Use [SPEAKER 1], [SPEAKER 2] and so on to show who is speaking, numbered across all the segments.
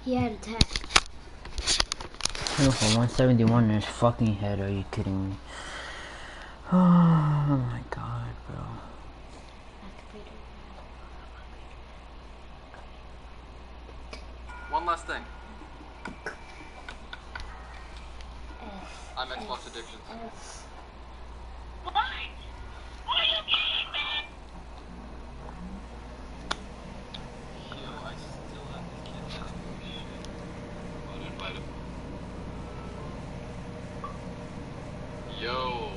[SPEAKER 1] He had a test.
[SPEAKER 2] Yo, for 171 in his fucking head, are you kidding me? Oh my god, bro.
[SPEAKER 3] One last thing. I'm Xbox Addictions.
[SPEAKER 4] Why? Why are you being bad?
[SPEAKER 3] Yo, I still have this kid that's shit. I'm gonna invite him. Yo,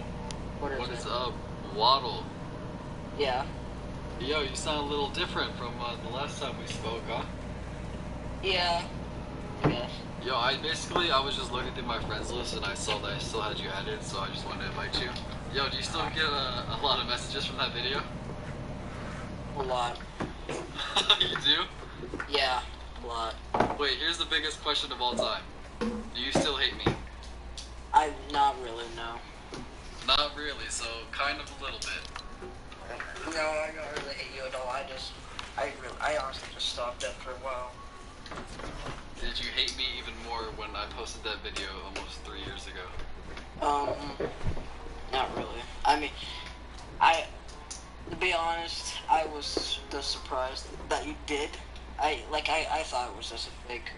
[SPEAKER 3] what is up? Waddle.
[SPEAKER 5] Yeah.
[SPEAKER 3] Yo, you sound a little different from the last time we spoke, huh?
[SPEAKER 5] Yeah. I guess.
[SPEAKER 3] Yo, I was just looking through my friends list and I saw that I still had you added, so I just wanted to invite you. Yo, do you still get a lot of messages from that video?
[SPEAKER 5] A lot.
[SPEAKER 3] You do?
[SPEAKER 5] Yeah, a lot.
[SPEAKER 3] Wait, here's the biggest question of all time. Do you still hate me?
[SPEAKER 5] I'm not really, no.
[SPEAKER 3] Not really, so kind of a little bit.
[SPEAKER 5] No, I don't really hate you at all. I honestly just stopped after a while.
[SPEAKER 3] Did you hate me even more when I posted that video almost 3 years ago?
[SPEAKER 5] Not really. I mean, to be honest, I was just surprised that you did. I thought it was just a fake.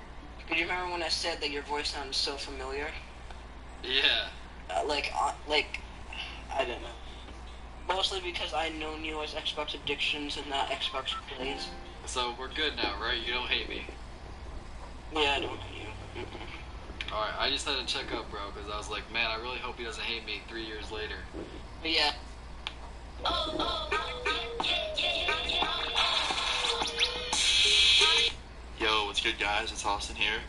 [SPEAKER 5] Could you remember when I said that your voice sounded so familiar?
[SPEAKER 3] Yeah.
[SPEAKER 5] I don't know. Mostly because I known you as Xbox Addictions and not Xbox Plays.
[SPEAKER 3] So we're good now, right? You don't hate me?
[SPEAKER 5] Yeah, I don't hate you. Mm-mm.
[SPEAKER 3] Alright, I just had to check up, bro, because I was like, man, I really hope he doesn't hate me 3 years later.
[SPEAKER 5] But yeah.
[SPEAKER 6] Yo, what's good, guys? It's Austin here.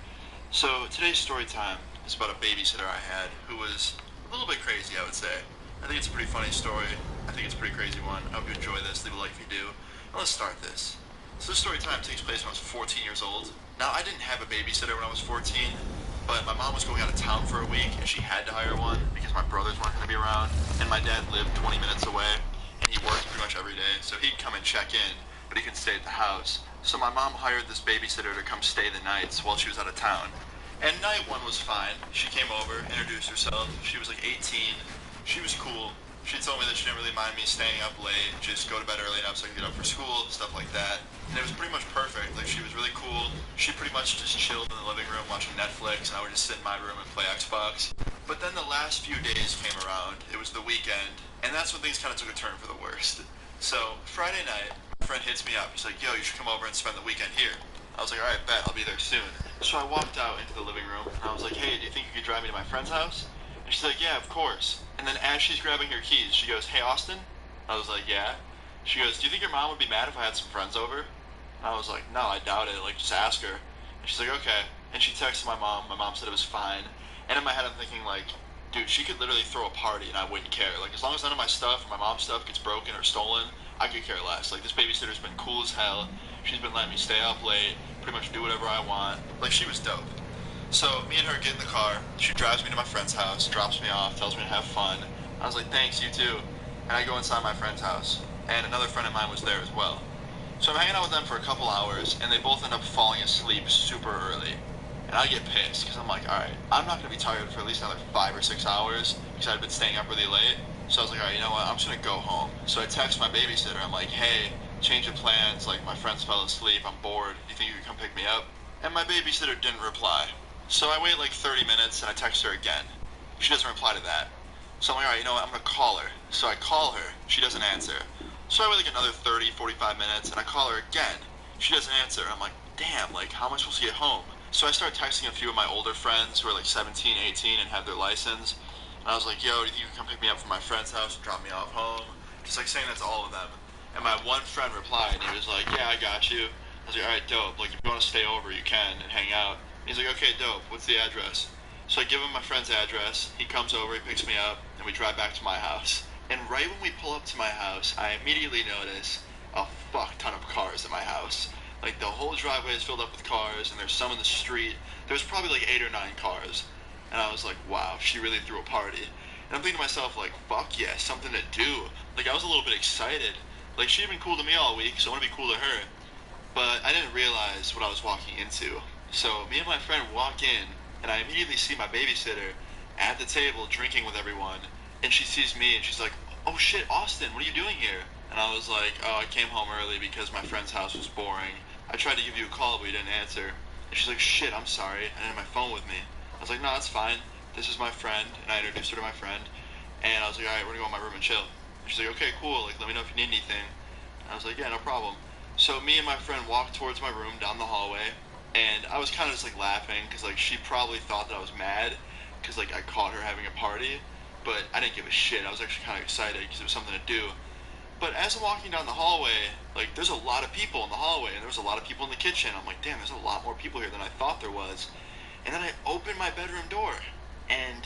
[SPEAKER 6] So today's story time is about a babysitter I had who was a little bit crazy, I would say. I think it's a pretty funny story. I think it's a pretty crazy one. I hope you enjoy this. Leave a like if you do. Now let's start this. So this story time takes place when I was 14 years old. Now, I didn't have a babysitter when I was 14, but my mom was going out of town for a week, and she had to hire one because my brothers weren't going to be around, and my dad lived 20 minutes away, and he worked pretty much every day, so he'd come and check in, but he couldn't stay at the house. So my mom hired this babysitter to come stay the nights while she was out of town. And night one was fine. She came over, introduced herself. She was like 18. She was cool. She told me that she didn't really mind me staying up late, just go to bed early enough so I could get up for school, stuff like that. And it was pretty much perfect. Like, she was really cool. She pretty much just chilled in the living room watching Netflix, and I would just sit in my room and play Xbox. But then the last few days came around. It was the weekend, and that's when things kind of took a turn for the worst. So, Friday night, my friend hits me up. He's like, yo, you should come over and spend the weekend here. I was like, alright, bet, I'll be there soon. So I walked out into the living room, and I was like, hey, do you think you could drive me to my friend's house? And she's like, yeah, of course. And then as she's grabbing her keys, she goes, hey, Austin? I was like, yeah. She goes, do you think your mom would be mad if I had some friends over? And I was like, no, I doubt it. Like, just ask her. And she's like, okay. And she texted my mom. My mom said it was fine. And in my head, I'm thinking, like, dude, she could literally throw a party and I wouldn't care. Like, as long as none of my stuff or my mom's stuff gets broken or stolen, I could care less. Like, this babysitter's been cool as hell. She's been letting me stay up late, pretty much do whatever I want. Like, she was dope. So, me and her get in the car. She drives me to my friend's house, drops me off, tells me to have fun. I was like, thanks, you too. And I go inside my friend's house. And another friend of mine was there as well. So I'm hanging out with them for a couple hours, and they both end up falling asleep super early. And I get pissed, because I'm like, alright, I'm not going to be tired for at least another 5 or 6 hours, because I'd been staying up really late. So I was like, alright, you know what, I'm just going to go home. So I text my babysitter, I'm like, hey, change of plans, like, my friends fell asleep, I'm bored, do you think you could come pick me up? And my babysitter didn't reply. So I wait like 30 minutes, and I text her again. She doesn't reply to that. So I'm like, alright, you know what, I'm going to call her. So I call her, she doesn't answer. So I wait like another 30, 45 minutes, and I call her again. She doesn't answer. I'm like, damn, like, how am I supposed to get home? So I start texting a few of my older friends who are like 17, 18, and have their license. And I was like, yo, do you think you can come pick me up from my friend's house and drop me off home? Just like saying that to all of them. And my one friend replied, and he was like, yeah, I got you. I was like, alright, dope. Like, if you want to stay over, you can, and hang out. And he's like, okay, dope. What's the address? So I give him my friend's address. He comes over, he picks me up, and we drive back to my house. And right when we pull up to my house, I immediately notice a fuck ton of cars in my house. Like, the whole driveway is filled up with cars, and there's some in the street. There's probably like 8 or 9 cars. And I was like, wow, she really threw a party. And I'm thinking to myself, like, fuck yeah, something to do. Like, I was a little bit excited. Like, she'd been cool to me all week, so I want to be cool to her. But I didn't realize what I was walking into. So me and my friend walk in, and I immediately see my babysitter at the table drinking with everyone, and she sees me, and she's like, "Oh shit, Austin, what are you doing here?" And I was like, "Oh, I came home early because my friend's house was boring. I tried to give you a call, but you didn't answer." And she's like, "Shit, I'm sorry. I didn't have my phone with me." I was like, "No, that's fine. This is my friend," and I introduced her to my friend. And I was like, "All right, we're gonna go in my room and chill." And she's like, "Okay, cool. Like, let me know if you need anything." And I was like, "Yeah, no problem." So me and my friend walked towards my room down the hallway, and I was kind of just like laughing because like she probably thought that I was mad because like I caught her having a party, but I didn't give a shit. I was actually kind of excited because it was something to do. But as I'm walking down the hallway, like there's a lot of people in the hallway, and there was a lot of people in the kitchen. I'm like, damn, there's a lot more people here than I thought there was. And then I opened my bedroom door, and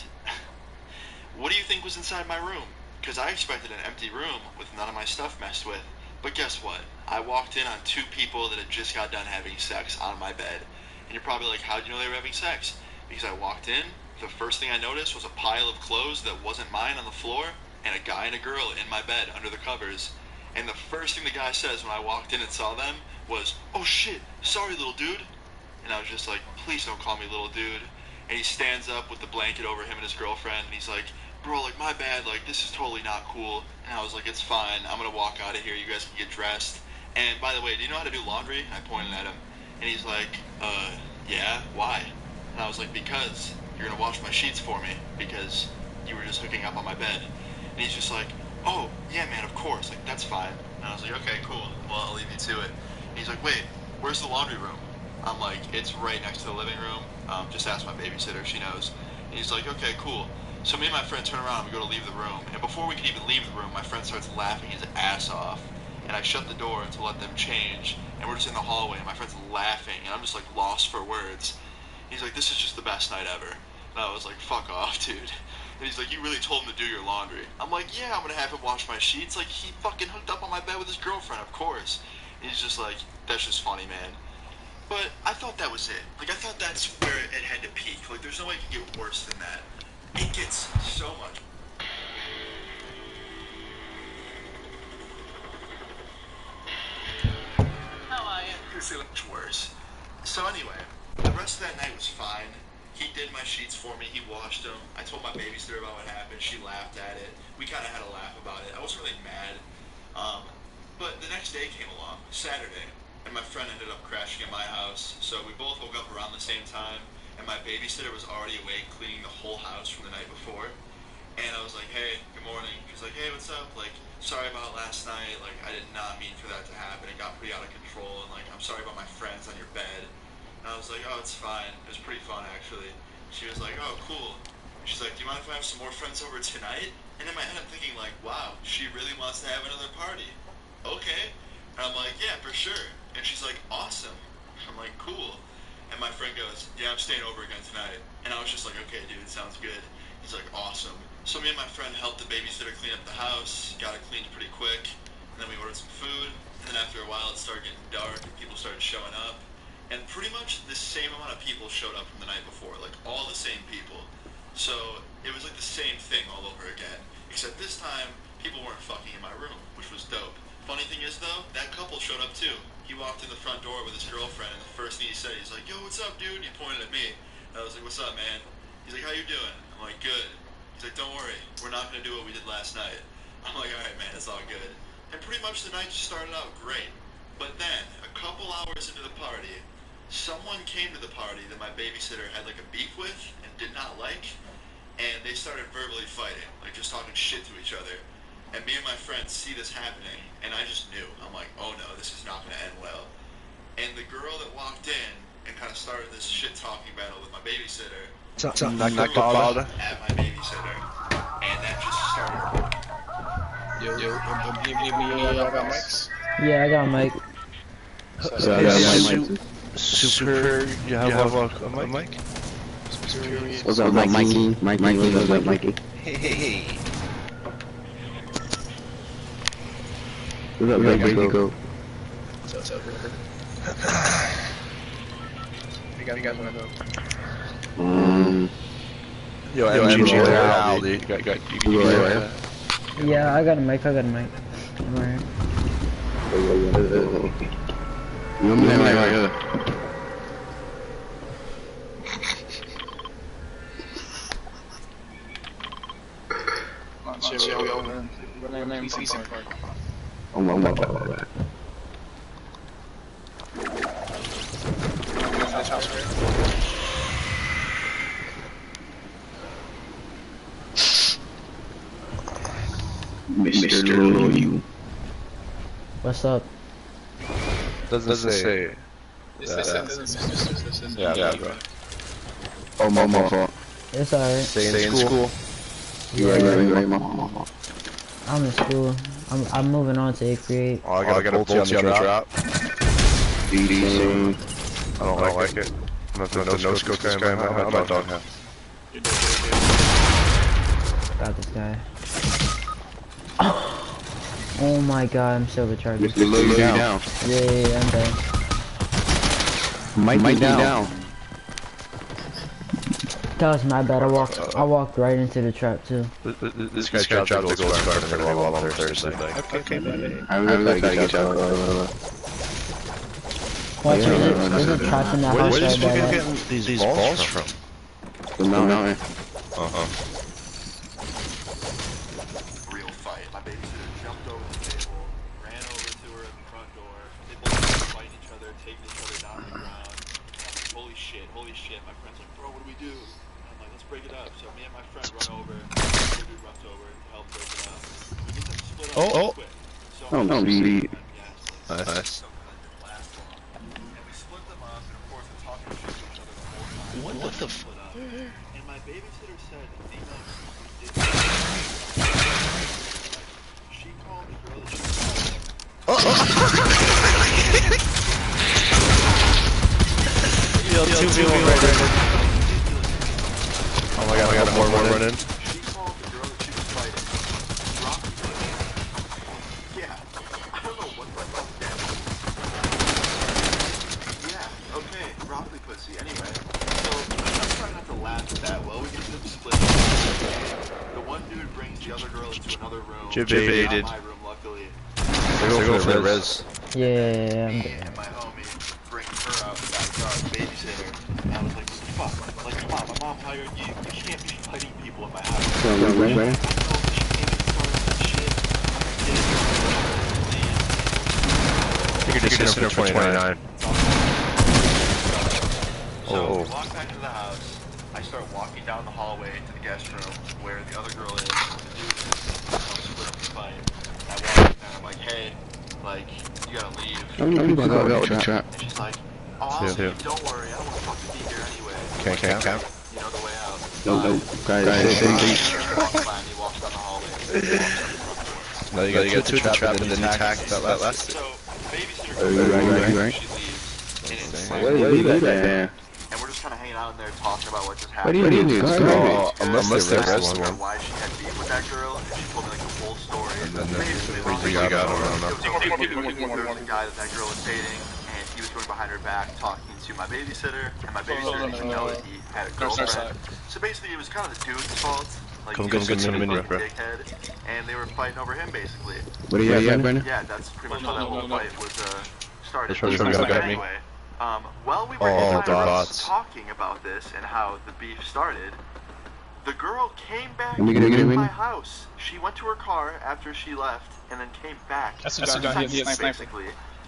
[SPEAKER 6] what do you think was inside my room? Because I expected an empty room with none of my stuff messed with. But guess what? I walked in on two people that had just got done having sex on my bed. And you're probably like, how'd you know they were having sex? Because I walked in, the first thing I noticed was a pile of clothes that wasn't mine on the floor, and a guy and a girl in my bed under the covers. And the first thing the guy says when I walked in and saw them was, "Oh shit, sorry little dude." And I was just like, "Please don't call me little dude." And he stands up with the blanket over him and his girlfriend, and he's like, "Bro, like my bad, like this is totally not cool." And I was like, "It's fine, I'm gonna walk out of here, you guys can get dressed. And by the way, do you know how to do laundry?" And I pointed at him, and he's like, yeah, why?" And I was like, "Because you're gonna wash my sheets for me, because you were just hooking up on my bed." And he's just like, "Oh, yeah man, of course, like that's fine." And I was like, "Okay, cool, well I'll leave you to it." And he's like, "Wait, where's the laundry room?" I'm like, "It's right next to the living room, just ask my babysitter, she knows." And he's like, "Okay, cool." So me and my friend turn around and we go to leave the room, and before we can even leave the room, my friend starts laughing his ass off, and I shut the door to let them change, and we're just in the hallway, and my friend's laughing, and I'm just like lost for words. He's like, "This is just the best night ever." And I was like, "Fuck off, dude." And he's like, "You really told him to do your laundry?" I'm like, "Yeah, I'm gonna have him wash my sheets. Like, he fucking hooked up on my bed with his girlfriend, of course." And he's just like, "That's just funny, man." But I thought that was it. Like, I thought that's where it had to peak. Like, there's no way it could get worse than that. It gets so much.
[SPEAKER 4] How are you?
[SPEAKER 6] It gets so much worse. So anyway, the rest of that night was fine. He did my sheets for me. He washed them. I told my babysitter about what happened. She laughed at it. We kind of had a laugh about it. I wasn't really mad. But the next day came along, Saturday, and my friend ended up crashing at my house. So we both woke up around the same time, and my babysitter was already awake cleaning the whole house from the night before. And I was like, "Hey, good morning." She's like, "Hey, what's up? Like, sorry about last night. Like, I did not mean for that to happen. It got pretty out of control. And like, I'm sorry about my friends on your bed." And I was like, "Oh, it's fine. It was pretty fun, actually." She was like, "Oh, cool." She's like, "Do you mind if I have some more friends over tonight?" And in my head, I'm thinking like, wow, she really wants to have another party. Okay. And I'm like, "Yeah, for sure." And she's like, "Awesome." I'm like, "Cool." And my friend goes, "Yeah, I'm staying over again tonight." And I was just like, "Okay, dude, sounds good." He's like, "Awesome." So me and my friend helped the babysitter clean up the house, got it cleaned pretty quick, and then we ordered some food, and then after a while it started getting dark, and people started showing up, and pretty much the same amount of people showed up from the night before, like all the same people. So it was like the same thing all over again, except this time, people weren't fucking in my room, which was dope. Funny thing is though, that couple showed up too. He walked in the front door with his girlfriend, and the first thing he said, he's like, "Yo, what's up, dude?" He pointed at me. And I was like, "What's up, man?" He's like, "How you doing?" I'm like, "Good." He's like, "Don't worry, we're not gonna do what we did last night." I'm like, "Alright, man, it's all good." And pretty much the night just started out great. But then, a couple hours into the party, someone came to the party that my babysitter had like a beef with and did not like, and they started verbally fighting, like just talking shit to each other. And me and my friends see this happening, and I just knew. I'm like, "Oh no, this is not gonna end well." And the girl that walked in and kind of started this shit-talking battle with my babysitter
[SPEAKER 1] Something
[SPEAKER 6] threw
[SPEAKER 1] like
[SPEAKER 6] a
[SPEAKER 1] the father.
[SPEAKER 6] bottle at my babysitter, and that just started.
[SPEAKER 1] Give me I got mics.
[SPEAKER 2] Yeah, I got a mic.
[SPEAKER 7] So I got my mic.
[SPEAKER 1] Super, you have a mic?
[SPEAKER 7] What's up, Mikey? Mikey, what's up, Mikey?
[SPEAKER 1] Hey.
[SPEAKER 7] What's up, baby? Go.
[SPEAKER 1] You guys wanna go?
[SPEAKER 7] Yo,
[SPEAKER 1] MG,
[SPEAKER 7] Al,
[SPEAKER 1] dude. You got
[SPEAKER 7] you can do that.
[SPEAKER 2] Yeah, I got a mic. I'm right.
[SPEAKER 7] You want me right here?
[SPEAKER 1] Peace and Park.
[SPEAKER 7] Oh my god.
[SPEAKER 1] This house right?
[SPEAKER 7] Mr. Loyu.
[SPEAKER 2] What's up?
[SPEAKER 1] Doesn't say. Yeah, bro.
[SPEAKER 7] Oh my fault.
[SPEAKER 2] It's alright.
[SPEAKER 1] Stay in school.
[SPEAKER 7] You right, mama.
[SPEAKER 2] I'm in school. I'm moving on to 8th grade.
[SPEAKER 1] Oh, I got a bolt on the drop. I don't like it. I'm not the no scope guy in my doghouse.
[SPEAKER 2] Got this guy. Oh my god, I'm so retarded.
[SPEAKER 7] Mr. Loyu down.
[SPEAKER 2] Yeah, I'm done.
[SPEAKER 7] Mike me down.
[SPEAKER 2] That was my bad. I walked right into the trap too.
[SPEAKER 1] This guy dropped the gold scar in front of me while I'm Thursday. Okay, buddy.
[SPEAKER 7] I really gotta get y'all.
[SPEAKER 2] Watch, there's a trap in that
[SPEAKER 1] Where
[SPEAKER 2] house
[SPEAKER 1] did
[SPEAKER 2] right
[SPEAKER 1] you
[SPEAKER 2] there.
[SPEAKER 1] get these balls from?
[SPEAKER 7] The mountain.
[SPEAKER 6] Real fight. My babysitter jumped over the table, ran over to her at the front door. They both started fighting each other, taking each other down to the ground. And I'm like, holy shit. My friend's like, bro, what do we do? And I'm like, let's break it up. So me and my friend run over. The other dude runs over to help break it up. We get them split up quick. So
[SPEAKER 7] Oh, no, beat.
[SPEAKER 1] Nice.
[SPEAKER 6] and we split them up, and of course we're talking shit to each other the whole time.
[SPEAKER 1] What the
[SPEAKER 6] split up. And my babysitter said the most ridiculous she called the girl that she was
[SPEAKER 1] Two people right. Oh my god, I got more running.
[SPEAKER 6] She called the girl that she was fighting Rocky Pussy. Yeah, I don't know what the fuck that is. Yeah, okay, Rocky Pussy. Anyway, so I'm trying not to laugh at that. Well, we get to the split. The one dude brings the other girl into another room.
[SPEAKER 1] Jib-baited.
[SPEAKER 6] Not my room, luckily.
[SPEAKER 1] They're going for the res.
[SPEAKER 2] Yeah, I'm
[SPEAKER 6] Me and my homie bring her out in the backyard, babysitter. And I was like, fuck, like, come on, my mom hired you. You can't be fighting people in my house.
[SPEAKER 7] So, right?
[SPEAKER 1] You could just hit her for 29.
[SPEAKER 6] So
[SPEAKER 1] Oh.
[SPEAKER 6] we walk back to the house. I start walking down the hallway to the guest room where the other girl is, and the dude is split up the fight. And I walk in there, I'm like, hey, like, you gotta leave.
[SPEAKER 7] I'm gonna go with the trap.
[SPEAKER 6] And she's like, oh, I'll leave, don't worry, I don't want to fucking be here anyway.
[SPEAKER 1] Can't.
[SPEAKER 6] You know the way out.
[SPEAKER 7] No, guys,
[SPEAKER 6] He walks down the hallway.
[SPEAKER 1] Now you gotta get to the trap and then attack that last.
[SPEAKER 6] So, babysitter
[SPEAKER 7] Oh,
[SPEAKER 6] goes
[SPEAKER 7] right.
[SPEAKER 6] she leaves. And it's
[SPEAKER 7] Where do you leave that there?
[SPEAKER 6] and we're just kind of hanging out in there talking about what just
[SPEAKER 7] Where
[SPEAKER 6] happened.
[SPEAKER 7] do you leave?
[SPEAKER 1] Unless they rest
[SPEAKER 6] About
[SPEAKER 1] one.
[SPEAKER 6] why she had beef with that girl, and she told me like the whole story.
[SPEAKER 1] And then
[SPEAKER 6] basically,
[SPEAKER 1] we got
[SPEAKER 6] there
[SPEAKER 1] on.
[SPEAKER 6] was a guy that girl was dating, and he was going behind her back talking to my babysitter, and my babysitter didn't know that he had a girlfriend. So basically, it was kind of the dude's fault. Like,
[SPEAKER 1] Come
[SPEAKER 6] he
[SPEAKER 1] get
[SPEAKER 6] was
[SPEAKER 1] some
[SPEAKER 6] a
[SPEAKER 1] minion,
[SPEAKER 6] fucking
[SPEAKER 1] bro.
[SPEAKER 6] dickhead, and they were fighting over him basically.
[SPEAKER 7] What do you have, Brandon?
[SPEAKER 6] Yeah, that's pretty much how that whole fight was started.
[SPEAKER 1] That's what you got me.
[SPEAKER 6] Anyway, while we were
[SPEAKER 1] Oh,
[SPEAKER 6] in my room
[SPEAKER 1] dots.
[SPEAKER 6] talking about this and how the beef started, the girl came back
[SPEAKER 7] Let me get
[SPEAKER 6] into
[SPEAKER 7] it,
[SPEAKER 6] my
[SPEAKER 7] man.
[SPEAKER 6] house. She went to her car after she left and then came back.
[SPEAKER 1] That's the guy he had sniped.
[SPEAKER 6] Basically,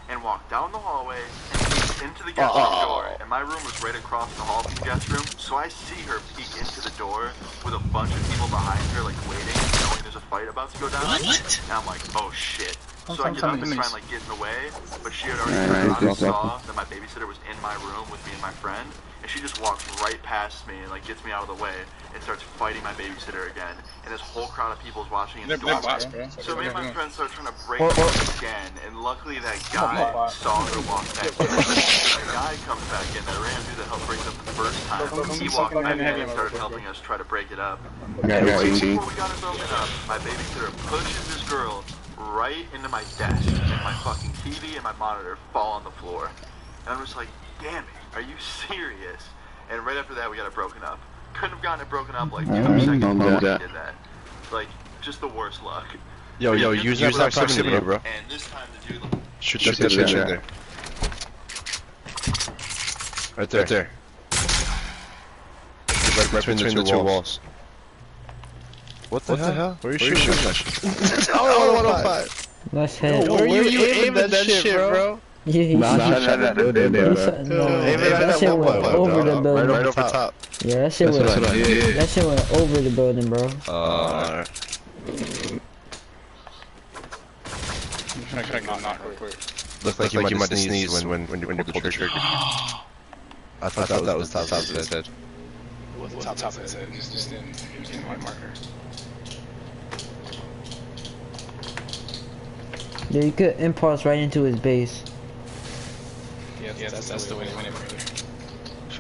[SPEAKER 6] and walked down the hallway and into the guest room door. And my room was right across the hall from the guest room, so I see her peek into the door with a bunch of people behind her, like waiting, knowing there's a fight about to go down.
[SPEAKER 1] What?
[SPEAKER 6] And I'm like, oh shit. So I get up and try and like get in the way, but she had already
[SPEAKER 7] Right,
[SPEAKER 6] turned around and
[SPEAKER 7] right,
[SPEAKER 6] saw that my babysitter was in my room with me and my friend, and she just walks right past me and like gets me out of the way and starts fighting my babysitter again. And this whole crowd of people is watching in the doorway. So me and my friend start trying to break it again, and luckily that guy saw her walk back in. The guy comes back in that ran through that helped break it up the first time. He walked back in and started helping us try to break it up.
[SPEAKER 7] Yeah,
[SPEAKER 6] Right
[SPEAKER 7] 18.
[SPEAKER 6] before we got it broken up, my babysitter pushes this girl right into my desk, and my fucking TV and my monitor fall on the floor. And I'm just like, damn it, are you serious? And right after that, we got it broken up. Couldn't have gotten it broken up like 2 seconds before we did that. Like, just the worst luck.
[SPEAKER 1] Yo, use that proximity, bro.
[SPEAKER 6] And this time the dude,
[SPEAKER 1] Shoot that bitch in there. Right there. Right between the two walls. What the hell? Where are you shooting that shit? Oh, 105.
[SPEAKER 2] Nice head.
[SPEAKER 1] Where you aiming that shit, bro?
[SPEAKER 2] Yeah, he
[SPEAKER 7] Nah,
[SPEAKER 2] shot.
[SPEAKER 7] I'm trying to build it,
[SPEAKER 2] He
[SPEAKER 7] bro.
[SPEAKER 2] shot. No,
[SPEAKER 1] Aim it at
[SPEAKER 2] that shit went
[SPEAKER 1] 1.1,
[SPEAKER 2] over the
[SPEAKER 1] dog.
[SPEAKER 2] building.
[SPEAKER 1] Right over top.
[SPEAKER 2] Yeah, that shit went.
[SPEAKER 7] That's what I did.
[SPEAKER 2] That shit went over the building, bro.
[SPEAKER 1] Looked like you might sneeze when you pulled the trigger. I thought that was top of his head.
[SPEAKER 8] It wasn't top of his head, just in my marker.
[SPEAKER 2] Yeah, you could impulse right into his base.
[SPEAKER 8] Yeah, that's the way to win it, brother.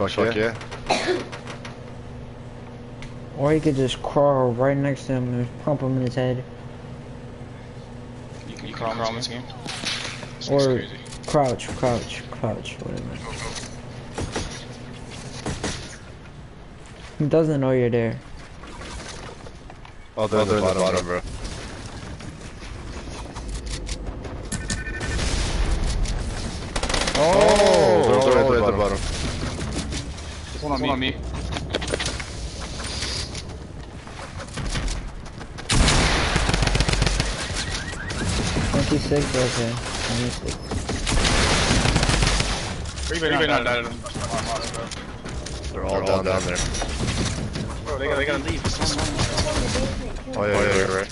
[SPEAKER 1] Fuck yeah.
[SPEAKER 2] Or you could just crawl right next to him and pump him in his head.
[SPEAKER 8] You can crawl in this game?
[SPEAKER 2] Or crouch, whatever. He doesn't know you're there.
[SPEAKER 1] Oh, they're in the bottom, bro. Oh, they're all at the bottom.
[SPEAKER 8] There's one on me.
[SPEAKER 2] Okay. 26.
[SPEAKER 8] Everybody not died.
[SPEAKER 1] They're all down there.
[SPEAKER 8] Bro, they gotta leave.
[SPEAKER 1] Oh yeah, you're right.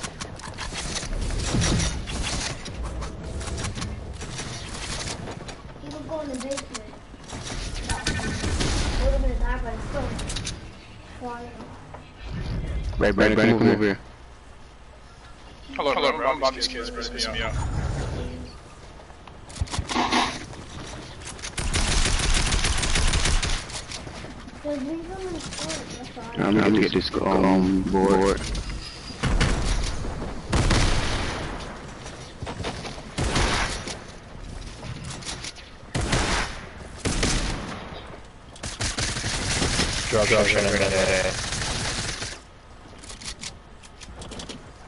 [SPEAKER 4] He would go in the basement. Would have been died by the storm. Why?
[SPEAKER 7] Right, Brandon, come over here.
[SPEAKER 8] Hello, bro. I'm these kids pissing me out.
[SPEAKER 4] Just leave him in the storm. That's all.
[SPEAKER 7] I'm gonna get this board.
[SPEAKER 1] Drop, grenade.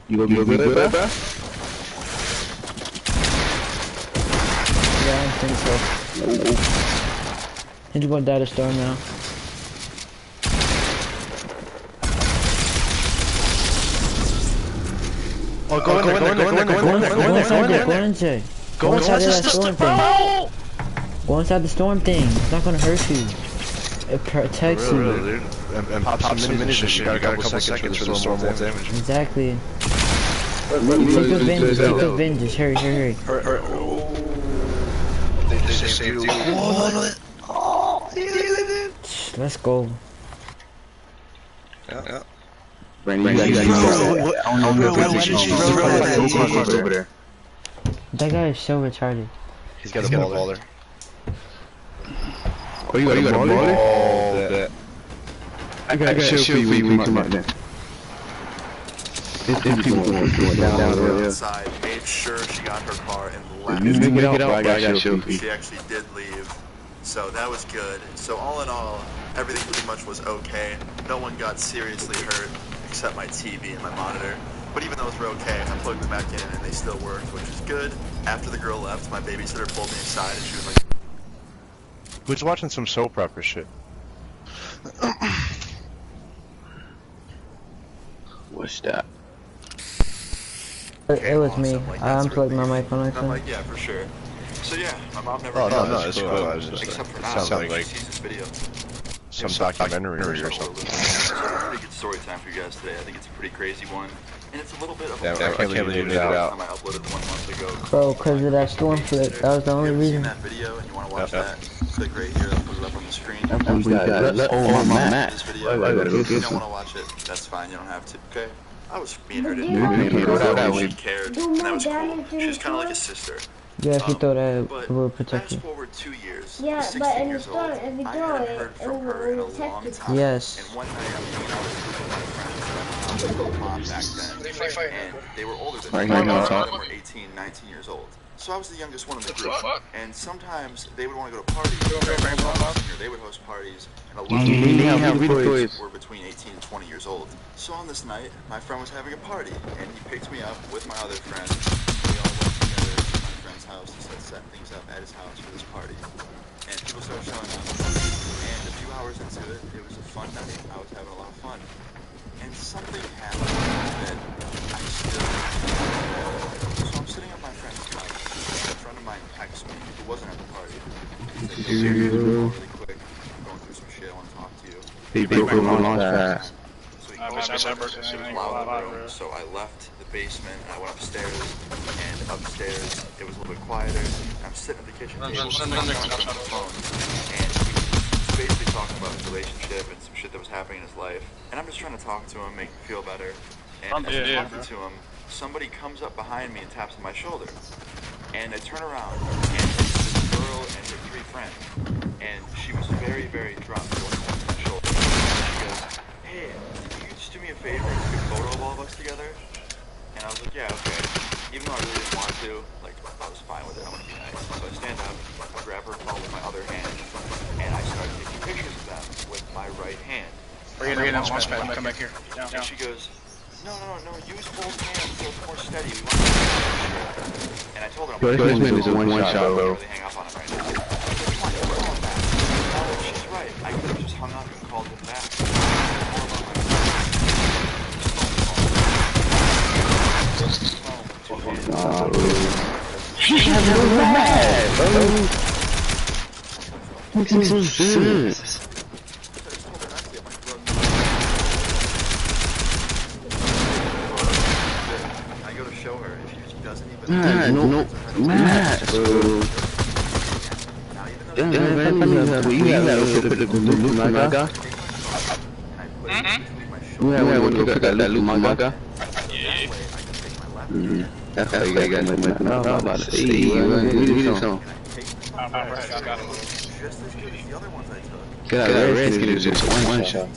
[SPEAKER 7] You gonna be good, bro?
[SPEAKER 2] Yeah, I don't think so. He's gonna die to storm now.
[SPEAKER 1] Oh, go inside.
[SPEAKER 2] Go inside that storm thing. Go inside the storm thing. It's not gonna hurt you. It protects you.
[SPEAKER 1] Really, dude. And pop some minis and shit. You got a couple seconds for the storm will damage.
[SPEAKER 2] Exactly. Take Avengers. Hurry.
[SPEAKER 1] They saved you.
[SPEAKER 2] Let's go.
[SPEAKER 1] Yeah.
[SPEAKER 7] Brandon, you gotta over there.
[SPEAKER 2] That guy is so retarded.
[SPEAKER 1] He's got a baller.
[SPEAKER 7] Oh, you got a baller?
[SPEAKER 1] Oh, that.
[SPEAKER 7] I got a shield for you when you come out there. It's people going down there.
[SPEAKER 6] Outside, made sure she got her car and left.
[SPEAKER 7] You can make it out, I got shield for you.
[SPEAKER 6] She actually did leave, so that was good. So all in all, everything pretty much was okay. No one got seriously hurt, except my TV and my monitor. But even those were okay. I plugged them back in and they still worked, which is good. After the girl left, my babysitter pulled me aside and she was like,
[SPEAKER 1] Who's watching some soap opera shit?
[SPEAKER 7] What's that?
[SPEAKER 2] It was me.
[SPEAKER 6] awesome, like,
[SPEAKER 2] I
[SPEAKER 6] that's
[SPEAKER 2] unplugged my
[SPEAKER 6] really-
[SPEAKER 2] mic when I
[SPEAKER 6] I'm
[SPEAKER 2] said.
[SPEAKER 6] like, yeah, for sure. So yeah, my mom never
[SPEAKER 1] Oh,
[SPEAKER 6] knows,
[SPEAKER 1] no, it's cool. I was just
[SPEAKER 6] except for now,
[SPEAKER 1] sounds like
[SPEAKER 6] she sees this video.
[SPEAKER 1] some documentary or something.
[SPEAKER 6] It's a pretty good story time for you guys today. I think it's a pretty crazy one. And it's a little bit of a
[SPEAKER 1] Yeah, I can't believe you did it out.
[SPEAKER 6] I uploaded 1 month ago.
[SPEAKER 2] Bro, cause of that storm flip. That was the only
[SPEAKER 6] If you've seen
[SPEAKER 2] reason.
[SPEAKER 6] that video and you want to watch
[SPEAKER 1] Yep.
[SPEAKER 6] that, click right here. I'll put it up on the screen.
[SPEAKER 7] Oh, my Mac.
[SPEAKER 6] This video.
[SPEAKER 7] I gotta go
[SPEAKER 6] If you
[SPEAKER 7] get
[SPEAKER 6] don't
[SPEAKER 7] some.
[SPEAKER 6] want to watch it, that's fine. You don't have to. Okay. I was being hurt.
[SPEAKER 4] But
[SPEAKER 6] She
[SPEAKER 4] you know-
[SPEAKER 6] cared,
[SPEAKER 4] Do
[SPEAKER 6] and that
[SPEAKER 4] my
[SPEAKER 6] was cool.
[SPEAKER 4] damage to
[SPEAKER 6] She was
[SPEAKER 4] the
[SPEAKER 6] kind of like
[SPEAKER 4] car?
[SPEAKER 6] a sister.
[SPEAKER 2] Yeah, if you thought that
[SPEAKER 6] But
[SPEAKER 2] it would protect
[SPEAKER 6] fast
[SPEAKER 2] you.
[SPEAKER 6] forward 2 years.
[SPEAKER 4] Yeah,
[SPEAKER 6] I was 16
[SPEAKER 4] but in the
[SPEAKER 6] years
[SPEAKER 4] storm,
[SPEAKER 6] old.
[SPEAKER 4] if you
[SPEAKER 6] I
[SPEAKER 4] do
[SPEAKER 6] hadn't
[SPEAKER 4] it,
[SPEAKER 6] heard
[SPEAKER 4] it
[SPEAKER 6] from her in a
[SPEAKER 4] will
[SPEAKER 6] long
[SPEAKER 4] protect
[SPEAKER 6] time.
[SPEAKER 2] Yes.
[SPEAKER 6] And one night I was with my friends. I was with mom back then. And they were older than
[SPEAKER 7] Right
[SPEAKER 6] me.
[SPEAKER 7] here, no,
[SPEAKER 6] Some of
[SPEAKER 7] talk.
[SPEAKER 6] them were 18, 19 years old. So I was the youngest one in the group. And sometimes they would want to go to parties. They would host parties. And a lot of
[SPEAKER 7] toys.
[SPEAKER 6] were between 18 and 20 years old. So on this night, my friend was having a party, and he picked me up with my other friend. We all went together to my friend's house to start setting things up at his house for this party. And people started showing up. And a few hours into it, it was a fun night. I was having a lot of fun. And something happened that really quick. I'm going through some shit. I want to talk to you.
[SPEAKER 7] Hey, bro, launch pad.
[SPEAKER 6] So he calls me loud in the room. So I left the basement and I went upstairs. And upstairs, it was a little bit quieter. I'm sitting at the kitchen table on the phone. And he's basically talking about his relationship and some shit that was happening in his life. And I'm just trying to talk to him, make him feel better. And as I'm talking to him, somebody comes up behind me and taps on my shoulder. And I turn around, and it's this girl and her 3 friends. And she was very, very drunk going on my shoulder. And she goes, hey, can you just do me a favor and take a photo of all of us together? And I was like, yeah, okay. Even though I really didn't want to, like, I was fine with it, I want to be nice. So I stand up, I grab her phone with my other hand, and I start taking pictures of them with my right hand.
[SPEAKER 8] Bring it in, launch pad, come back here.
[SPEAKER 6] And she goes, no, use both hands so it's more steady. We want to and I told her, I'm
[SPEAKER 7] Bro, this man is a one-shot, bro.
[SPEAKER 6] really hang up on him right now. Come on back. Oh, she's right. I could have just hung up and called him back.
[SPEAKER 7] She has no mad, bro. Makes no sense. No, Matt, bro. Yeah, you have to put the loop on my guy. Yeah, when you put that loop on my guy. Yeah. That's how you got my about to say, you do something. Get out of the red skin is just one shot.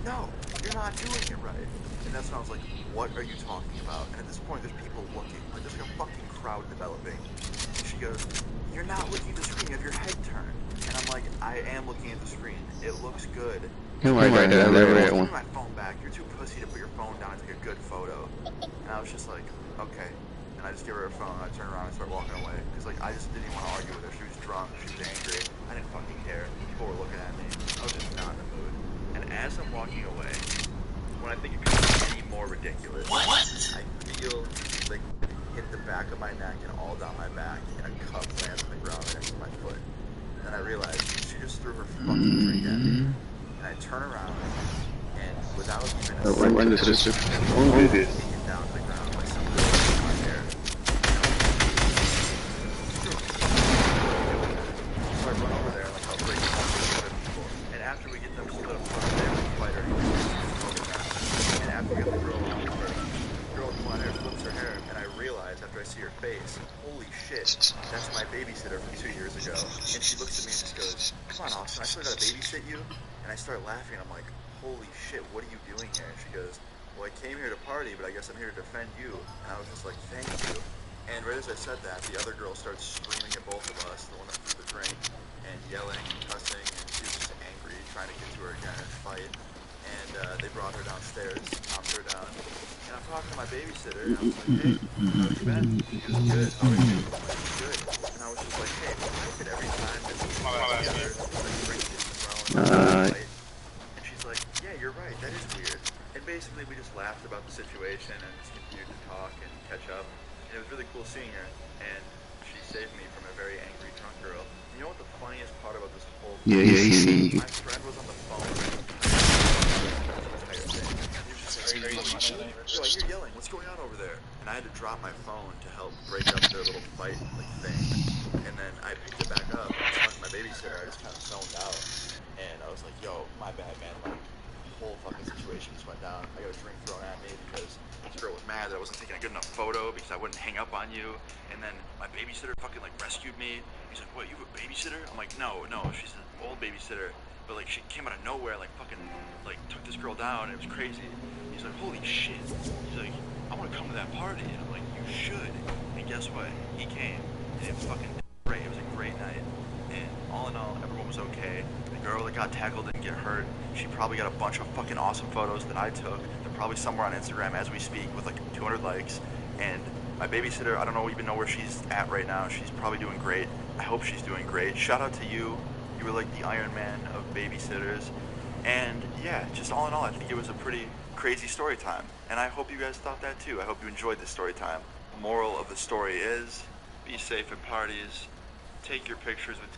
[SPEAKER 6] No, you're not doing it right. And that's when I was like, what are you talking about? And at this point, there's people looking. Like, there's like a fucking crowd developing. And she goes, you're not looking at the screen, you have your head turned. And I'm like, I am looking at the screen. It looks good.
[SPEAKER 7] Come on, right there,
[SPEAKER 6] Give me my phone back. You're too pussy to put your phone down and take a good photo. And I was just like, okay. And I just give her her phone, and I turn around and start walking away. Because, like, I just didn't even want to argue with her. She was drunk, she was angry. I didn't fucking care. People were looking at me. I was just not in the mood. And as I'm walking away, when I think it could be any more ridiculous, I feel like hit the back of my neck and all down my back, and a cup lands on the ground next to my foot. Then I realized she just threw her fucking drink at me. And I turn around, and without even a second,
[SPEAKER 7] When the sister
[SPEAKER 6] taken down to the ground like some girl in my hair. So I run over there, like I'll break it up with other people. And after we get them split up from there, we fight her. And after we get the girl on her, the girl with blonde hair flips her hair, and I realize after I see her face, holy shit, that's my babysitter from 2 years ago. And she looks at me and just goes, come on, Austin, I still gotta babysit you? And I start laughing, I'm like, holy shit, what are you doing here? And she goes, well, I came here to party, but I guess I'm here to defend you. And I was just like, thank you. And right as I said that, the other girl starts screaming at both of us, the one that threw the drink, and yelling and cussing, and she was just angry, trying to get to her again and fight. And they brought her downstairs, calmed her down. And I'm talking to my babysitter, and I was like, hey, how have you been? She was good. How are you? Good. And I was just like, hey, look at every time that we come together, like drink gets thrown, fight. And she's like, yeah, you're right, that is weird. And basically we just laughed about the situation and just continued to talk and catch up. And it was really cool seeing her. And she saved me from a very angry drunk girl. You know what the funniest part about this whole thing is? My friend was on the phone. Yo, I hear yelling. What's going on over there? And I had to drop my phone to help break up their little fight thing. And then I picked it back up. And I was talking to my babysitter. I just kind of zoned out. And I was like, yo, my bad, man. Like, the whole fucking situation just went down. I got a drink thrown at me because this girl was mad that I wasn't taking a good enough photo because I wouldn't hang up on you. And then my babysitter fucking like rescued me. He's like, what, you have a babysitter? I'm like, no, she's an old babysitter. But like she came out of nowhere, like fucking like took this girl down. It was crazy. He's like, holy shit. He's like, I want to come to that party. And I'm like, you should. And guess what? He came. And it was fucking great. It was a great night. And all in all, everyone was okay. The girl that got tackled didn't get hurt. She probably got a bunch of fucking awesome photos that I took. They're probably somewhere on Instagram as we speak with like 200 likes. And my babysitter, I don't even know where she's at right now. She's probably doing great. I hope she's doing great. Shout out to you. You were like the Iron Man of babysitters. And yeah, just all in all, I think it was a pretty crazy story time. And I hope you guys thought that too. I hope you enjoyed this story time. The moral of the story is, be safe at parties. Take your pictures with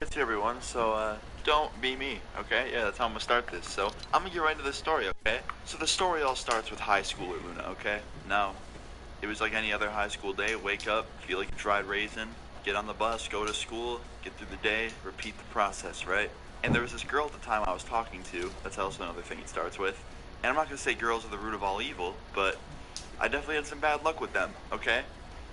[SPEAKER 6] It's everyone, so don't be me, okay? Yeah, that's how I'm gonna start this. So I'm gonna get right into the story, okay? So the story all starts with high schooler Luna, okay? Now, it was like any other high school day. Wake up, feel like a dried raisin, get on the bus, go to school, get through the day, repeat the process, right? And there was this girl at the time I was talking to. That's also another thing it starts with. And I'm not gonna say girls are the root of all evil, but I definitely had some bad luck with them, okay?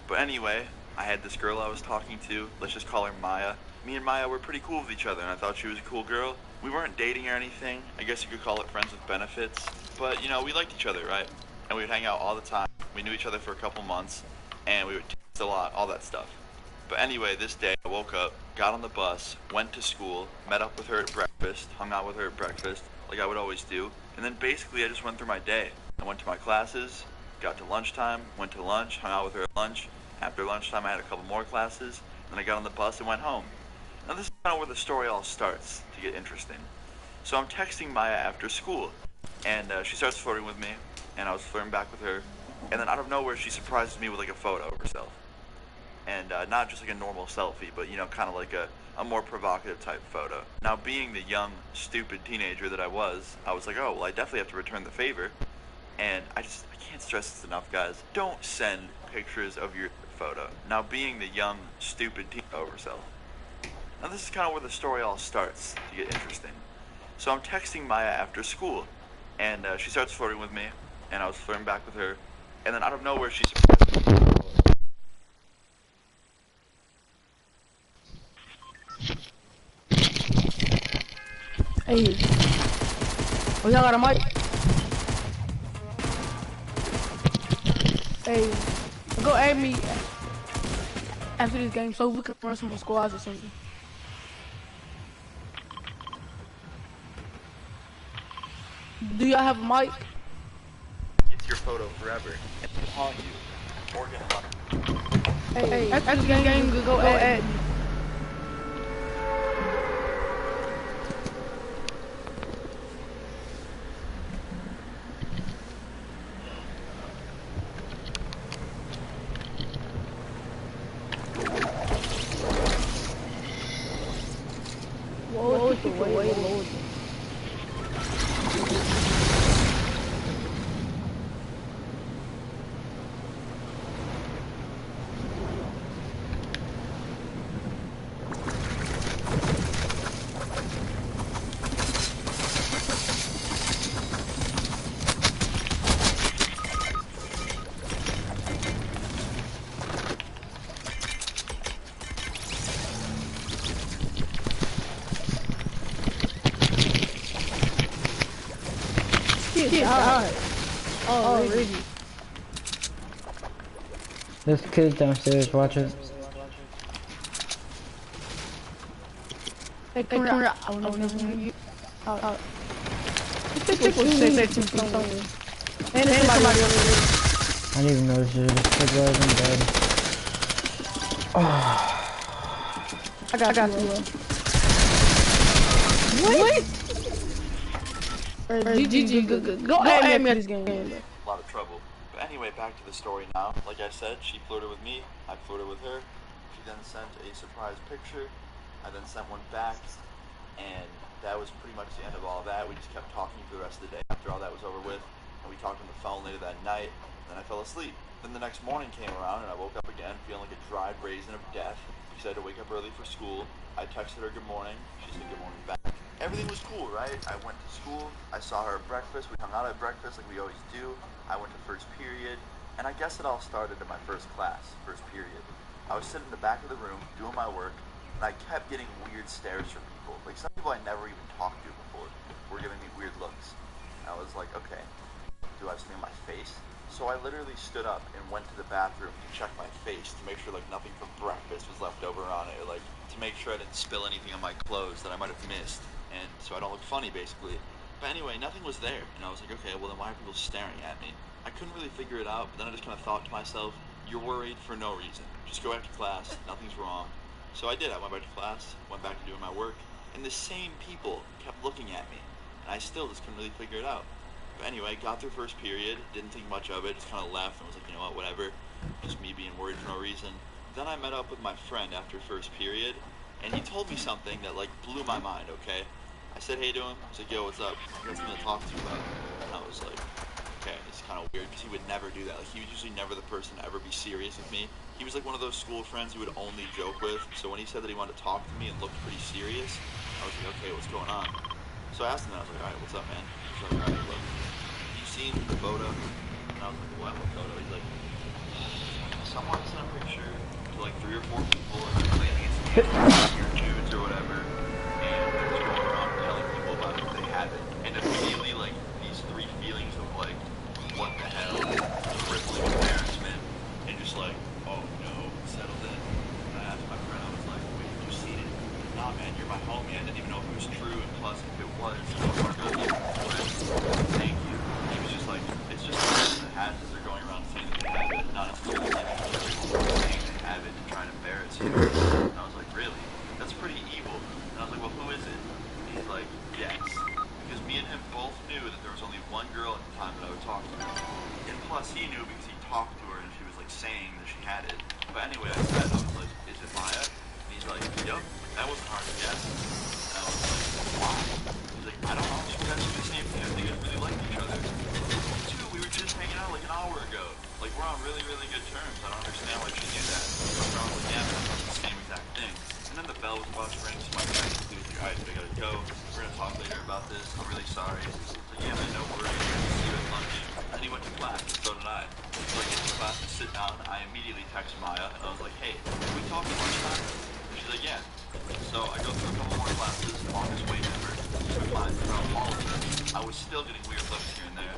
[SPEAKER 6] But anyway, I had this girl I was talking to. Let's just call her Maya. Me and Maya were pretty cool with each other, and I thought she was a cool girl. We weren't dating or anything. I guess you could call it friends with benefits. But, you know, we liked each other, right? And we would hang out all the time. We knew each other for a couple months, and we would text a lot, all that stuff. But anyway, this day, I woke up, got on the bus, went to school, met up with her at breakfast, hung out with her at breakfast, like I would always do. And then basically, I just went through my day. I went to my classes, got to lunchtime, went to lunch, hung out with her at lunch. After lunchtime, I had a couple more classes. Then I got on the bus and went home. Now this is kind of where the story all starts to get interesting. So I'm texting Maya after school, and she starts flirting with me, and I was flirting back with her. And then out of nowhere, she surprises me with like a photo of herself. And not just like a normal selfie, but you know, kind of like a more provocative type photo. Now being the young, stupid teenager that I was like, oh, well, I definitely have to return the favor. And I can't stress this enough, guys. Don't send pictures of your photo. Now being the young, stupid teenager of herself. Now this is kind of where the story all starts to get interesting. So I'm texting Maya after school, and she starts flirting with me, and I was flirting back with her, and then out of nowhere she surprised me.
[SPEAKER 9] Hey. Oh, y'all got a mic? Hey. Go add me after this game so we can run some squads or something. Do y'all have a mic?
[SPEAKER 6] It's your photo forever and haunt you. Or get hung.
[SPEAKER 9] Hey, after this game, go add me. Whoa, way low. Already.
[SPEAKER 2] There's kids downstairs, watch it.
[SPEAKER 9] Hey, come here. I don't know you. This was said to somewhere. And there's somebody over there.
[SPEAKER 2] I didn't even notice it. This kid was in bed.
[SPEAKER 9] I got you. What? GG, go ahead me at this game.
[SPEAKER 6] A lot of trouble. But anyway, back to the story now. Like I said, she flirted with me, I flirted with her. She then sent a surprise picture. I then sent one back, and that was pretty much the end of all that. We just kept talking for the rest of the day after all that was over with, and we talked on the phone later that night, and then I fell asleep. Then the next morning came around, and I woke up again feeling like a dried raisin of death because I had to wake up early for school. I texted her good morning. She said good morning back. Everything was cool, right? I went to school, I saw her at breakfast, we hung out at breakfast like we always do. I went to first period, and I guess it all started in my first class, first period. I was sitting in the back of the room, doing my work, and I kept getting weird stares from people. Like some people I never even talked to before were giving me weird looks. And I was like, okay, do I have something on my face? So I literally stood up and went to the bathroom to check my face to make sure like nothing from breakfast was left over on it, or like to make sure I didn't spill anything on my clothes that I might have missed. And so I don't look funny, basically. But anyway, nothing was there, and I was like, okay, well then why are people staring at me? I couldn't really figure it out, but then I just kind of thought to myself, you're worried for no reason. Just go back to class, nothing's wrong. So I did, I went back to class, went back to doing my work, and the same people kept looking at me, and I still just couldn't really figure it out. But anyway, got through first period, didn't think much of it, just kind of left, and was like, you know what, whatever. Just me being worried for no reason. Then I met up with my friend after first period, And he told me something that, like, blew my mind, okay? I said hey to him. I was like, yo, what's up? I got something to talk to you about. And I was like, okay, it's kind of weird because he would never do that. Like, he was usually never the person to ever be serious with me. He was like one of those school friends who would only joke with. So when he said that he wanted to talk to me and looked pretty serious, I was like, okay, what's going on? So I asked him that. I was like, all right, what's up, man? He's like, all right, look, you seen the photo? And I was like, what photo? He's like, someone sent a picture to like 3 or 4 people, and they're claiming it's your dudes or whatever, and they're just going around telling people about it if they have it. And immediately, like, these 3 feelings of like, what the hell, crippling embarrassment, and just like, oh no, settled in. And I asked my friend, I was like, wait, did you see it? Nah, man, you're my homie. I didn't even know if it was true, and plus, if it was, thank you. He was just like, it's just the person that has it, they're going around saying that they have it, not necessarily saying they have it and trying to embarrass you. And I was like, really? That's pretty evil. And I was like, well, who is it? And he's like, yes. Because me and him both knew that there was only one girl at the time that I would talk to. And plus, he knew because he talked to her and she was like saying that she had it. But anyway, I said, I was like, is it Maya? And he's like, yep, that wasn't hard to guess. And I was like, why? He's like, I don't know, she texted me the same thing. I think I really liked each other. Dude, we were just hanging out like an hour ago. Like, we're on really, really good terms. I don't understand why she knew that. I was like, yeah, man, that's the same exact thing. And then the bell was about to ring, so my friend was like, alright, I gotta go. We're gonna talk later about this. I'm really sorry. I was like, yeah, man, no worries. See you at lunch. And he went to class, and so did I. So I get to class and sit down. I immediately text Maya, and I was like, hey, can we talk at lunchtime? And she's like, yeah. So I go through a couple more classes, longest wait ever. Throughout all of them, I was still getting weird looks here and there.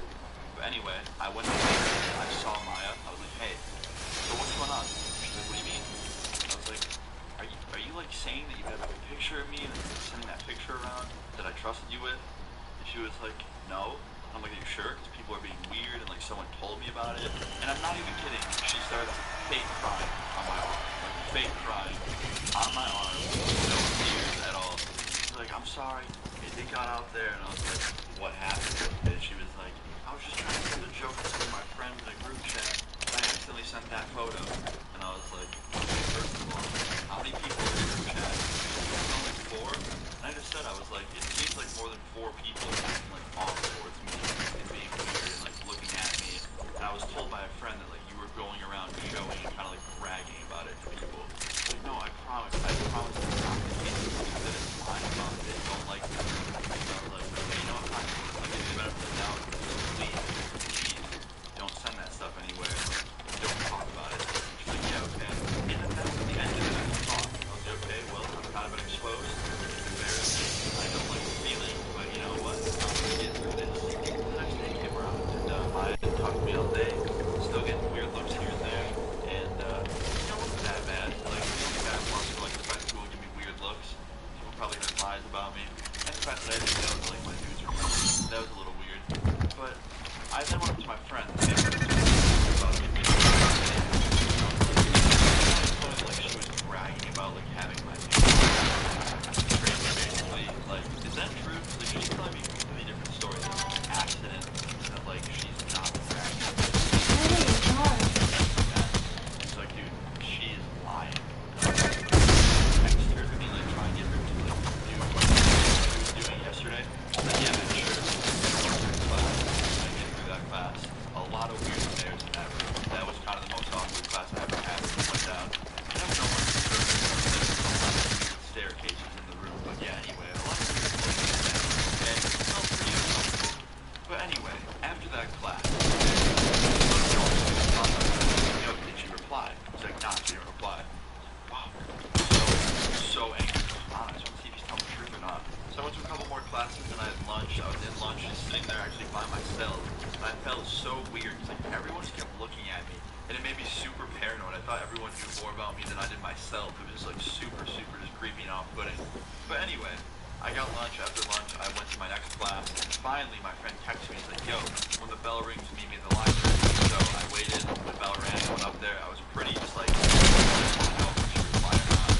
[SPEAKER 6] But anyway, I went to I saw Maya. I was like, hey, so what's going on? She's like, what do you mean? I was like, are you like saying that you have a picture of me and sending that picture around that I trusted you with? And she was like, no. I'm like, are you sure? Because people are being weird and like someone told me about it. And I'm not even kidding. She starts fake crying on my arm. Like fake crying on my arm. No tears at all. She's like, I'm sorry. It got out there. And I was like, what happened? And she was like, I was just trying to send a joke to some of my friends in a group chat. And I accidentally sent that photo. And I was like, okay, first of all, how many people in the group chat? Only 4? And I just said, I was like, it seems like more than 4 people acting like awful towards me and being weird and like looking at me. And I was told by a friend that like you were going around showing and kind of like bragging about it to people. Like, no, I promise it's not the case. That it's lying about it. They don't like that. And I was like, you know, I'm not gonna give you the benefit of the doubt. Please, don't send that stuff anywhere. Don't talk about it. She's like, yeah, okay. And then that's the end of it. Talk. I was like, okay, well, I've kind of been exposed. It's embarrassing. I don't like the feeling, but you know what? I'm gonna get through this. The next day came around, and Maya didn't talk to me all day. Still getting weird looks here and there. And, you know, it wasn't that bad. Like, the only bad parts were like the fact that people would give me weird looks. People probably heard lies about me. And the fact that I didn't know that, like, my dudes were coming. That was a little weird. But I then went up to my friend, the same one about me. Like, she was bragging about, like, having my dudes. Basically, like, is that true? Like, she's telling me a completely different story. Like, an accident that, like, she's not bragging. It's like, dude, she is lying. Text her to me, like, try and get her to, like, do what she was doing yesterday. I said, yeah, man, sure. I get through that class. A lot of weird stares in that room. That was kind of the most awkward class I ever had when it went down. I don't know what weird staircases in the room, but yeah, anyway, a lot of weird things in there. And it felt pretty uncomfortable. But anyway, after that class, yo, did she reply? I was like, nah, she didn't reply. Wow. So angry. I just want to see if he's telling the truth or not. So I went to a couple more classes and I had lunch. I was in lunch and sitting there actually by myself. And I felt so weird because like everyone just kept looking at me. And it made me super paranoid. I thought everyone knew more about me than I did myself. It was just like super just creepy and off-putting. But anyway, I got lunch. After lunch, I went to my next class. And finally, my friend texted me. He's like, yo, when the bell rings, meet me in the library. So I waited. The bell rang. I went up there. I was pretty just like, I don't know if she replied or not.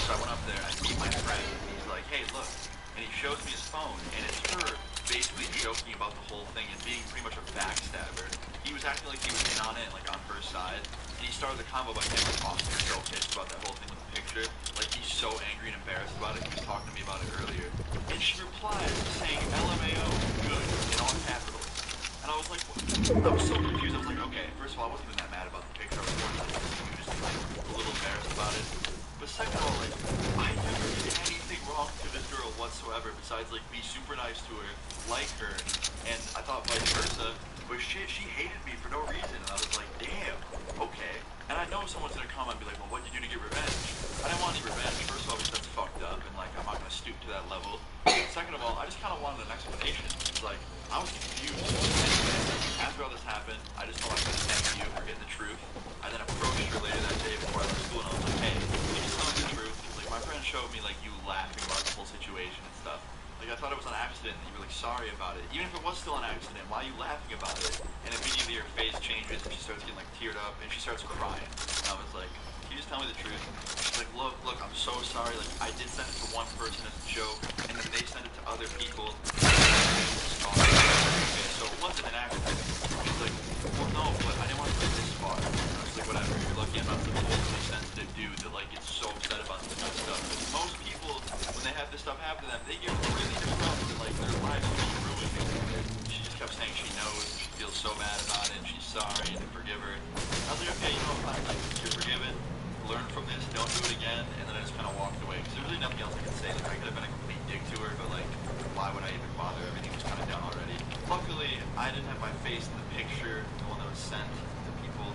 [SPEAKER 6] So I went up there. I meet my friend. He's like, hey, look. And he shows me his phone. And it's her basically joking about the whole thing and being pretty much a backstabber. He was acting like he was in on it, like on her side. And he started the convo about him and Austin so pissed about that whole thing with the picture. Like, he's so angry and embarrassed about it. He was talking to me about it earlier. And she replied saying LMAO, good, in all capitals. And I was like, what? I was so confused. I was like, okay, first of all, I wasn't even that mad about the picture. I was more just confused and like a little embarrassed about it. But second of all, like, I never did anything wrong to this girl whatsoever besides like be super nice to her, like her, and I thought vice versa. But she hated me for no reason, and I was like, damn, okay. And I know someone's gonna come and be like, well, what'd you do to get revenge? I didn't want any revenge. First of all, because that's fucked up, and like, I'm not gonna stoop to that level. Second of all, I just kind of wanted an explanation. It's like, I was confused. Anyway, after all this happened, I just told my friend thank you for getting the truth. I then approached her later that day before I left school, and I was like, hey, can you just tell me the truth? Like, my friend showed me like you laughing about the whole situation and stuff. Like, I thought it was an accident, and you were like sorry about it. Even if it was still an accident, why are you laughing about it? And immediately her face changes, and she starts getting like teared up, and she starts crying. And I was like, can you just tell me the truth? She's like, look, I'm so sorry. Like, I did send it to one person as a joke, and then they sent it to other people. Okay, so it wasn't an accident. She's like, well, no, but I didn't want to go this far. And I was like, whatever. You're lucky I'm not some overly sensitive dude that like gets so upset about this kind of stuff. Because most people, when they have this stuff happen to them, they get really disrupted, and like their lives will be ruined. She just kept saying she knows, she feels so bad about it, and she's sorry, and to forgive her. I was like, okay, you know what, like, you're forgiven, learn from this, don't do it again, and then I just kind of walked away, because there's really nothing else I could say. Like, I could have been a complete dick to her, but like, why would I even bother? Everything was kind of done already. Luckily, I didn't have my face in the picture, the one that was sent to people,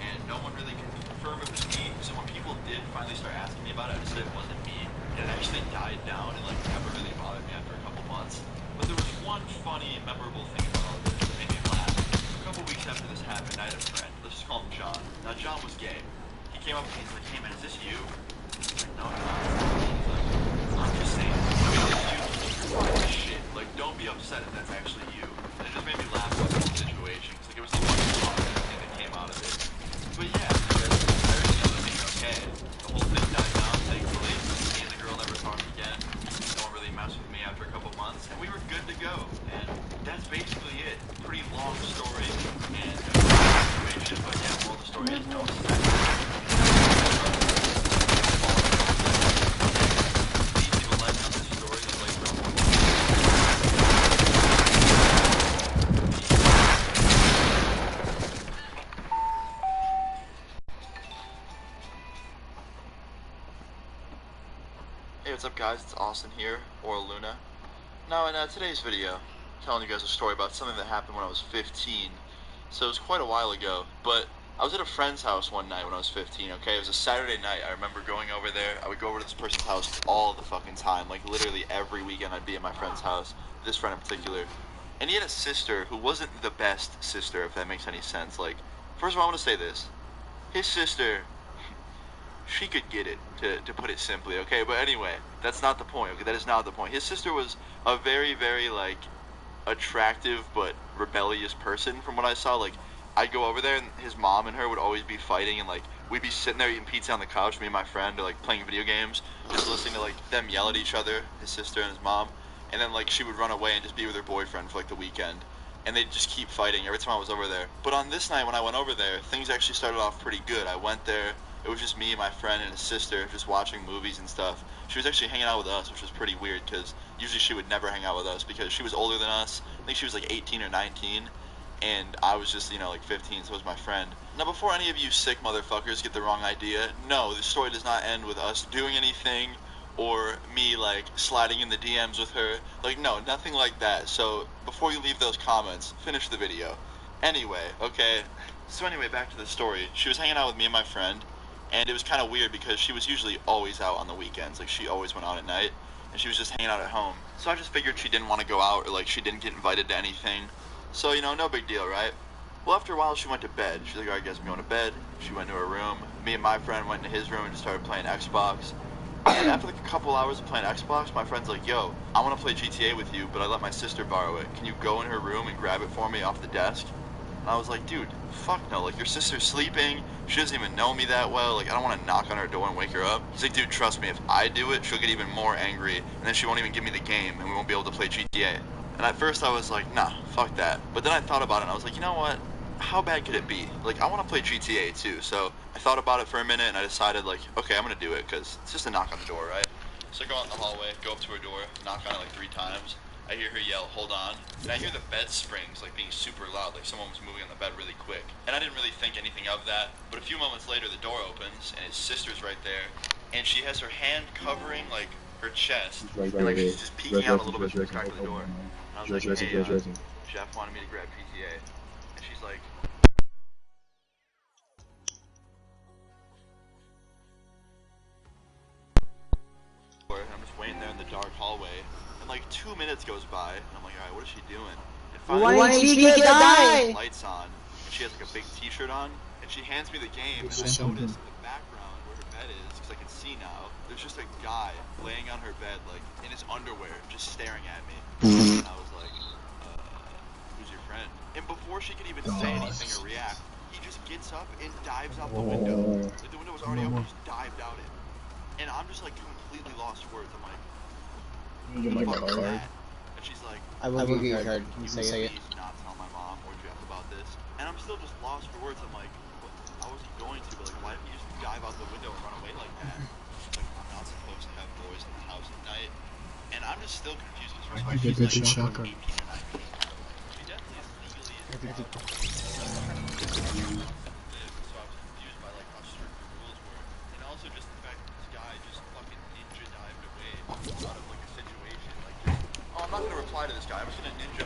[SPEAKER 6] and no one really could confirm it was me, so when people did finally start asking me about it, I just said it wasn't me, and it actually died down, and like, never really bothered me after a couple months. But there was one funny, memorable thing about all this that made me laugh. A couple weeks after this happened, I had a friend. Let's just call him John. Now, John was gay. He came up to me and he's like, hey man, is this you? I was like, no, John. He's like, I'm just saying, you're fine as shit. Like, don't be upset if that's actually you. And it just made me laugh about the whole situation. Because like, it was the one positive thing that came out of it. But yeah, everything else was okay. The whole thing died down, thankfully. Me and the girl never talked again. No one really messed with me after a couple months, and we were good to go. And that's basically it. Pretty long story, and situation, but yeah, moral of the story is don't expect Hey, what's up guys, it's Austin here, or Luna. Now in today's video, I'm telling you guys a story about something that happened when I was 15. So it was quite a while ago, but I was at a friend's house one night when I was 15, okay? It was a Saturday night. I remember going over there. I would go over to this person's house all the fucking time. Like literally every weekend I'd be at my friend's house, this friend in particular. And he had a sister who wasn't the best sister, if that makes any sense. Like, first of all, I want to say this. His sister, she could get it, to put it simply, okay? But anyway, that's not the point, okay? That is not the point. His sister was a very, very, like, attractive but rebellious person from what I saw. Like, I'd go over there and his mom and her would always be fighting, and like we'd be sitting there eating pizza on the couch, me and my friend, or like playing video games, just listening to like them yell at each other, his sister and his mom. And then like she would run away and just be with her boyfriend for like the weekend, and they'd just keep fighting every time I was over there. But on this night when I went over there, things actually started off pretty good. I went there, it was just me and my friend and his sister just watching movies and stuff. She was actually hanging out with us, which was pretty weird because usually she would never hang out with us because she was older than us. I think she was like 18 or 19, and I was just, you know, like 15, so was my friend. Now, before any of you sick motherfuckers get the wrong idea, no, the story does not end with us doing anything or me, like, sliding in the DMs with her. Like, no, nothing like that. So, before you leave those comments, finish the video. Anyway, okay. So anyway, back to the story. She was hanging out with me and my friend, and it was kind of weird because she was usually always out on the weekends. Like, she always went out at night, and she was just hanging out at home. So I just figured she didn't want to go out, or like she didn't get invited to anything. So, you know, no big deal, right? Well, after a while, she went to bed. She's like, alright guys, I'm going to bed. She went to her room. Me and my friend went into his room and just started playing Xbox. And after like a couple hours of playing Xbox, my friend's like, yo, I want to play GTA with you, but I let my sister borrow it. Can you go in her room and grab it for me off the desk? And I was like, dude, fuck no. Like, your sister's sleeping. She doesn't even know me that well. Like, I don't want to knock on her door and wake her up. He's like, dude, trust me. If I do it, she'll get even more angry, and then she won't even give me the game, and we won't be able to play GTA. And at first I was like, nah, fuck that. But then I thought about it, and I was like, you know what? how bad could it be? Like, I want to play GTA too, so I thought about it for a minute and I decided, like, okay, I'm gonna do it because it's just a knock on the door, right? So I go out in the hallway, go up to her door, knock on it like 3 times. I hear her yell, "Hold on," and I hear the bed springs like being super loud, like someone was moving on the bed really quick. And I didn't really think anything of that, but a few moments later the door opens and his sister's right there, and she has her hand covering like her chest, and like she's just peeking out a little bit through the crack of the door. And I was like, "Hey, Jeff wanted me to grab PTA," and she's like, I'm just waiting there in the dark hallway, and like 2 minutes goes by, and I'm like, alright, what is she doing? And finally,
[SPEAKER 5] Why didn't she get die?
[SPEAKER 6] Lights on, and she has like a big t-shirt on, and she hands me the game, and I notice in the background where her bed is, because I can see now, there's just a guy laying on her bed, like, in his underwear, just staring at me. And I was like, who's your friend? And before she could even say anything or react, he just gets up and dives out the window. Like, the window was already open, he just dived out it. And I'm just like completely lost for words. I'm like, fuck is that? And she's like,
[SPEAKER 5] I will give you a card.
[SPEAKER 6] you say it. Not tell my mom or Jeff about this. And I'm still just lost for words. I'm like, how was he going to? But like, why did he just dive out the window and run away like that? Like, I'm not supposed to have boys in the house at night. And I'm just still confused because she's like 18 or 19. She definitely is legally in the house. So I was confused by like how strict the rules were. And also just the fact that this guy just fucking ninja dived away out of like a situation. Like, just, oh, I'm not gonna reply to this guy. I'm just gonna ninja